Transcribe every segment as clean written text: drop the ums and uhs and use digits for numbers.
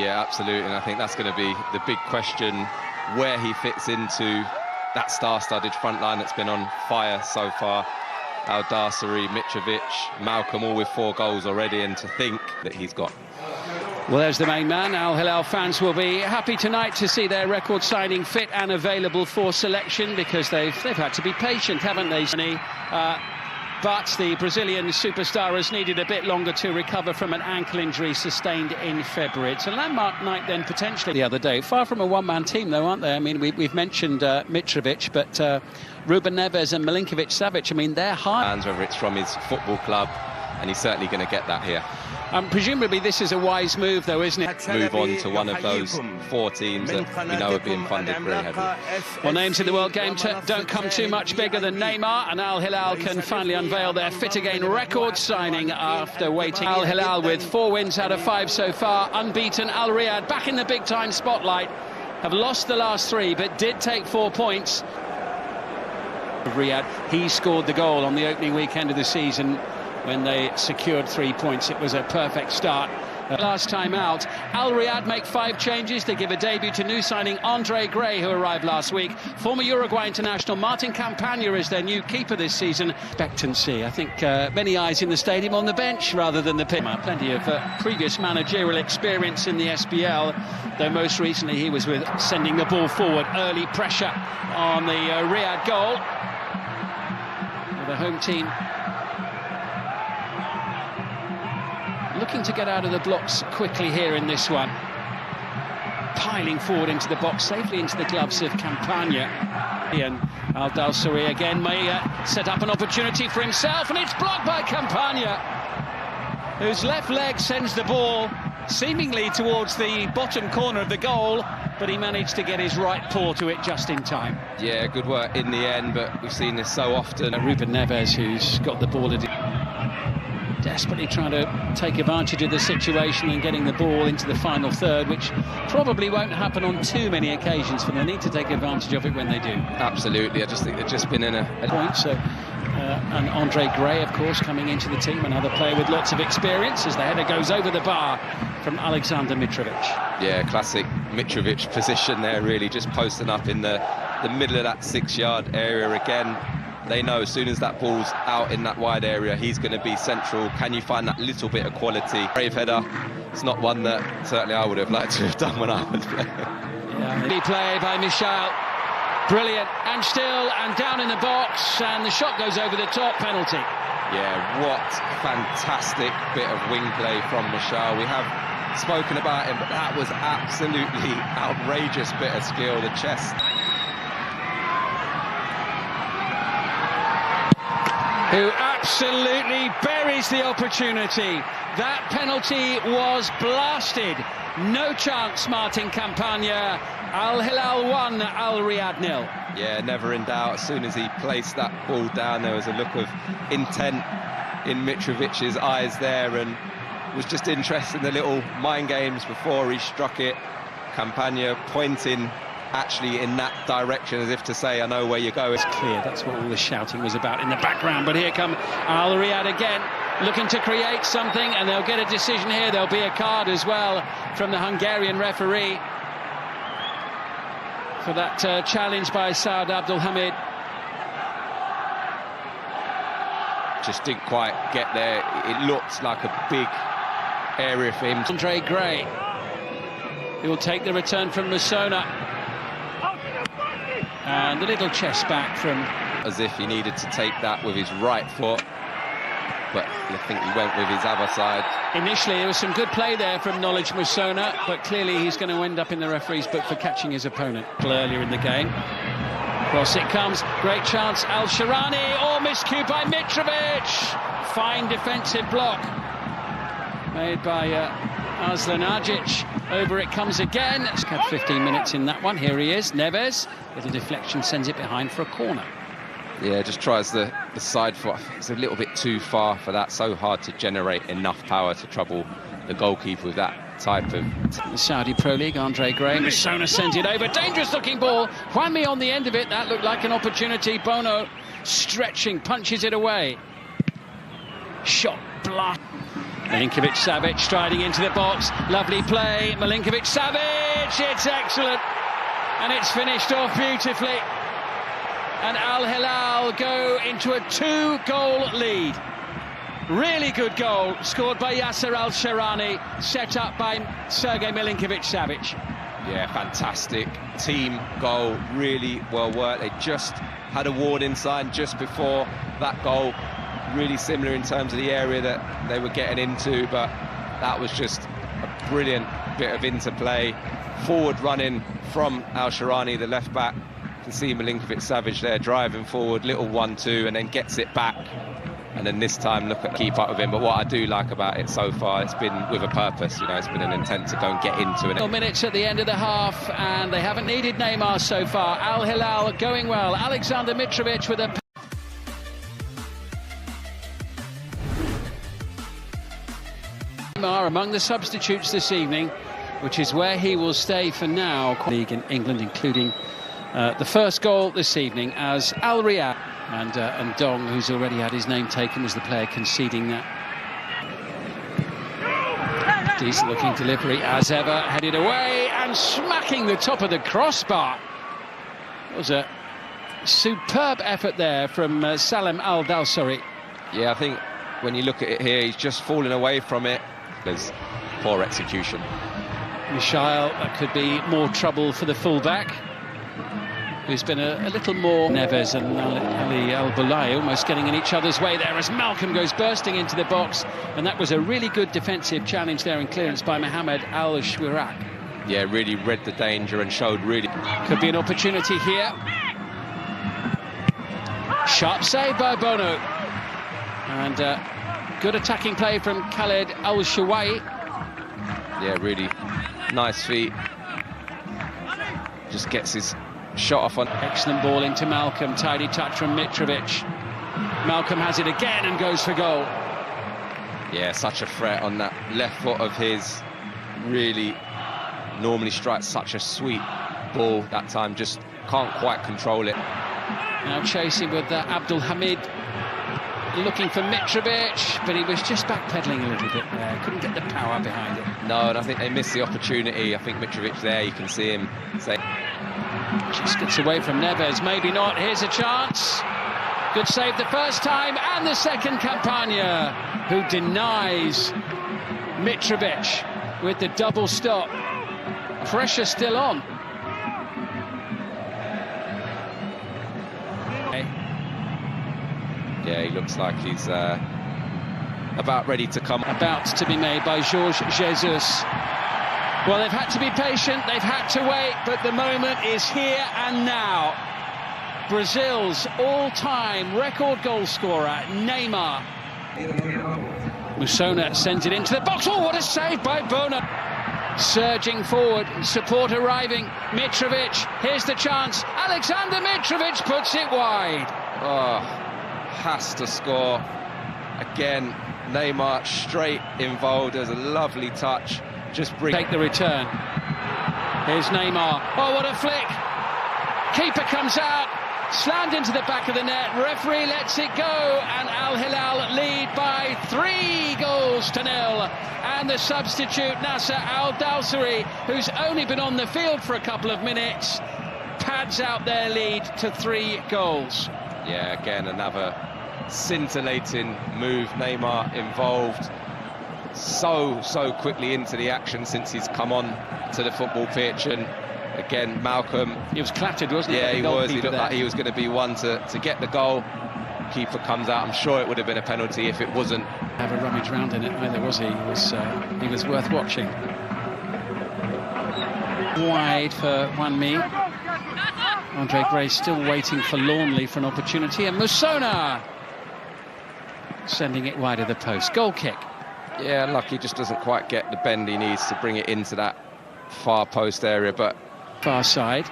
Yeah, absolutely, and I think that's going to be the big question, where he fits into that star-studded front line that's been on fire so far. Al Darsari, Mitrovic, Malcolm, all with 4 goals already, and to think that he's got. Well, there's the main man. Al Hilal fans will be happy tonight to see their record signing fit and available for selection, because they've had to be patient, haven't they? But the Brazilian superstar has needed a bit longer to recover from an ankle injury sustained in February. It's a landmark night then, potentially, the other day. Far from a one-man team, though, aren't they? I mean, we've mentioned Mitrovic, but Ruben Neves and Milinkovic-Savic, I mean, they're high. Whether it's from his football club, and he's certainly going to get that here. Presumably this is a wise move, though, isn't it? Move on to one of those 4 teams that we know are being funded very heavily. Well, names in the World Game don't come too much bigger than Neymar, and Al Hilal can finally unveil their Fit Again record signing after waiting. Al Hilal with 4 wins out of 5 so far, unbeaten. Al Riyadh back in the big-time spotlight, have lost the last 3, but did take 4 points. Riyadh, he scored the goal on the opening weekend of the season when they secured 3 points. It was a perfect start. Last time out, Al Riyadh make 5 changes. They give a debut to new signing Andre Gray, who arrived last week. Former Uruguay international Martin Campagna is their new keeper this season. Expectancy, I think many eyes in the stadium on the bench rather than the pitch. Plenty of previous managerial experience in the SPL, though most recently he was with sending the ball forward. Early pressure on the Riyadh goal. The home team looking to get out of the blocks quickly here in this one. Piling forward into the box, safely into the gloves of Campagna. And Al Darsari again may set up an opportunity for himself, and it's blocked by Campagna, whose left leg sends the ball seemingly towards the bottom corner of the goal, but he managed to get his right paw to it just in time. Yeah, good work in the end, but we've seen this so often. Ruben Neves, who's got the ball, desperately trying to take advantage of the situation and getting the ball into the final third, which probably won't happen on too many occasions, for they need to take advantage of it when they do. Absolutely, I just think they've just been in a point. So, and Andre Gray, of course, coming into the team, another player with lots of experience, as the header goes over the bar from Alexander Mitrovic. Yeah, classic Mitrovic position there, really, just posting up in the middle of that 6-yard area again. They know as soon as that ball's out in that wide area, he's going to be central. Can you find that little bit of quality? Brave header. It's not one that certainly I would have liked to have done when I was playing. Yeah, play by Michel. Brilliant. And still, and down in the box, and the shot goes over the top. Penalty. Yeah, what fantastic bit of wing play from Michel. We have spoken about him, but that was absolutely outrageous bit of skill. The chest. Who absolutely buries the opportunity. That penalty was blasted. No chance, Martin Campagna. Al Hilal 1, Al Riyadh 0. Yeah, never in doubt. As soon as he placed that ball down, there was a look of intent in Mitrovic's eyes there, and was just interested in the little mind games before he struck it. Campagna pointing actually in that direction, as if to say, I know where you're going. It's clear, that's what all the shouting was about in the background. But here come Al Riyadh again, looking to create something, and they'll get a decision here. There'll be a card as well from the Hungarian referee for that challenge by Saad Abdulhamid. Just didn't quite get there. It looked like a big area for him. Andre Gray, he will take the return from Musona. And the little chest back from... As if he needed to take that with his right foot, but I think he went with his other side. Initially, there was some good play there from Knowledge Musona, but clearly he's going to end up in the referee's book for catching his opponent earlier in the game. Cross it comes, great chance, Al Sharani, or miscue by Mitrovic. Fine defensive block made by Aslan Agic. Over it comes again. It's had 15 minutes in that one. Here he is, Neves. Little deflection sends it behind for a corner. Yeah, just tries the side foot. It's a little bit too far for that. So hard to generate enough power to trouble the goalkeeper with that type of... The Saudi Pro League, Andre Gray. Musona sends it over. Dangerous looking ball. Juanmi on the end of it. That looked like an opportunity. Bono stretching, punches it away. Shot, blast. Milinkovic-Savic striding into the box. Lovely play. Milinkovic-Savic. It's excellent. And it's finished off beautifully. And Al Hilal go into a 2-goal lead. Really good goal, scored by Yasser Al-Sharani, set up by Sergej Milinkovic-Savic. Yeah, fantastic team goal, really well worked. They just had a warning sign just before that goal. Really similar in terms of the area that they were getting into, but that was just a brilliant bit of interplay. Forward running from Al-Sharani, the left back. You can see Milinkovic-Savic there driving forward, little 1-2, and then gets it back. And then this time, look at keep up with him. But what I do like about it so far, it's been with a purpose. You know, it's been an intent to go and get into it. Minutes at the end of the half, and they haven't needed Neymar so far. Al Hilal going well. Alexander Mitrovic with a... Neymar among the substitutes this evening, which is where he will stay for now. League in England, including the first goal this evening as Al Riyad. And Dong, who's already had his name taken, was the player conceding that. Decent looking delivery as ever, headed away and smacking the top of the crossbar. It was a superb effort there from Salem Al-Dawsari. Yeah, I think when you look at it here, he's just falling away from it. There's poor execution. Michail, that could be more trouble for the fullback, who's been a little more. Neves and Ali Al-Bulai almost getting in each other's way there as Malcolm goes bursting into the box, and that was a really good defensive challenge there and clearance by Mohamed Al-Shwirak. Yeah, really read the danger and showed really... Could be an opportunity here. Sharp save by Bono. And good attacking play from Khaled Al-Shawai. Yeah, really nice feet. Just gets his shot off on. Excellent ball into Malcolm, tidy touch from Mitrovic. Malcolm has it again and goes for goal. Yeah, such a threat on that left foot of his. Really normally strikes such a sweet ball. That time just can't quite control it. Now chasing with Abdul Hamid, looking for Mitrovic, but he was just backpedaling a little bit there, couldn't get the power behind it. No, and I think they missed the opportunity. I think Mitrovic there, you can see him say... Just gets away from Neves, maybe not. Here's a chance. Good save the first time, and the second. Campagna, who denies Mitrovic with the double stop. Pressure still on. Yeah, he looks like he's about ready to come. About to be made by Jorge Jesus. Well, they've had to be patient, they've had to wait, but the moment is here and now. Brazil's all-time record goal scorer, Neymar. Musona sends it into the box. Oh, what a save by Bono. Surging forward, support arriving. Mitrovic, here's the chance. Alexander Mitrovic puts it wide. Oh, has to score. Again, Neymar straight involved. There's a lovely touch. Just take the return. Here's Neymar. Oh, what a flick. Keeper comes out, slammed into the back of the net. Referee lets it go, and Al Hilal lead by 3-0. And the substitute, Nasser Al-Dawsari, who's only been on the field for a couple of minutes, pads out their lead to 3 goals. Yeah, again, another scintillating move. Neymar involved so quickly into the action since he's come on to the football pitch. And again, Malcolm, he was clattered, wasn't he? Yeah, he was. He looked like he was going to be one to get the goal. Keeper comes out. I'm sure it would have been a penalty if it wasn't. Have a rummage round in it either, was he? He was worth watching. Wide for Juanmi. Andre Gray still waiting forlornly for an opportunity, and Musona sending it wide of the post. Goal kick. Yeah, lucky, just doesn't quite get the bend he needs to bring it into that far post area, but... Far side.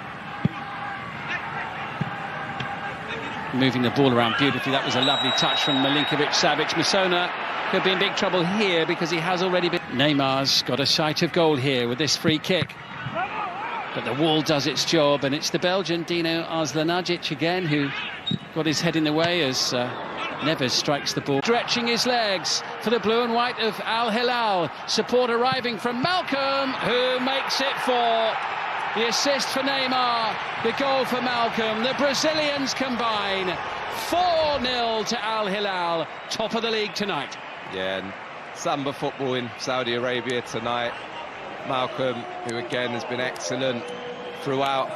Moving the ball around beautifully. That was a lovely touch from Milinkovic-Savic. Musona could be in big trouble here because he has already been... Neymar's got a sight of goal here with this free kick. But the wall does its job, and it's the Belgian Dino Arzlanagic again who got his head in the way as Neves strikes the ball, stretching his legs for the blue and white of Al Hilal. Support arriving from Malcolm, who makes it 4. The assist for Neymar, the goal for Malcolm. The Brazilians combine. 4-0 to Al Hilal, top of the league tonight. Yeah, and Samba football in Saudi Arabia tonight. Malcolm, who again has been excellent throughout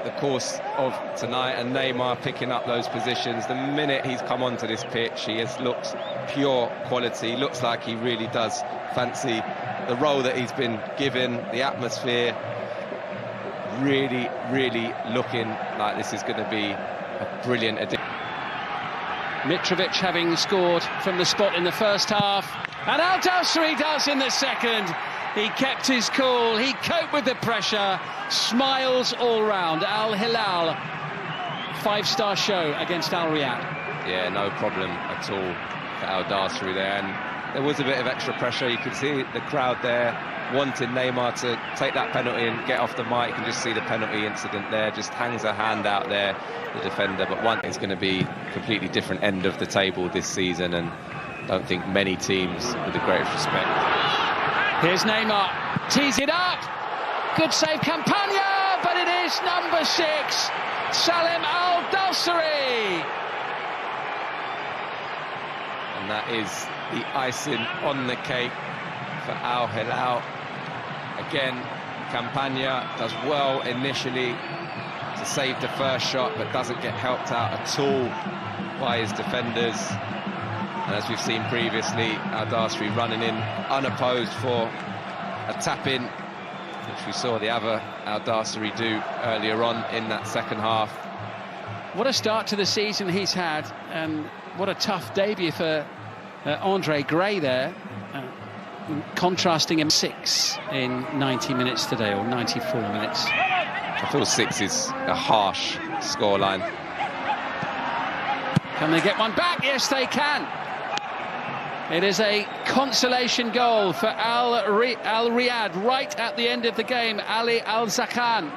the course of tonight, and Neymar picking up those positions. The minute he's come onto this pitch, he has looked pure quality. Looks like he really does fancy the role that he's been given, the atmosphere. Really, really looking like this is going to be a brilliant addition. Mitrovic having scored from the spot in the first half, and Al Dawsari does in the second. He kept his cool, he coped with the pressure, smiles all round. Al Hilal, 5-star show against Al Riyadh. Yeah, no problem at all for Al Dawsari there, and there was a bit of extra pressure. You could see the crowd there wanting Neymar to take that penalty and get off the mark. You can just see the penalty incident there, just hangs a hand out there, the defender. But one is going to be a completely different end of the table this season, and I don't think many teams, with the greatest respect. Here's Neymar, tees it up, good save Campagna, but it is number 6, Salem Al Dawsari. And that is the icing on the cake for Al Hilal. Again, Campagna does well initially to save the first shot, but doesn't get helped out at all by his defenders. And as we've seen previously, Al Dawsari running in unopposed for a tap-in, which we saw the other Al Dawsari do earlier on in that second half. What a start to the season he's had, and what a tough debut for Andre Gray there. Contrasting him 6 in 90 minutes today, or 94 minutes. I feel 6 is a harsh scoreline. Can they get one back? Yes, they can. It is a consolation goal for Al Riyadh right at the end of the game. Ali Al Zakhan.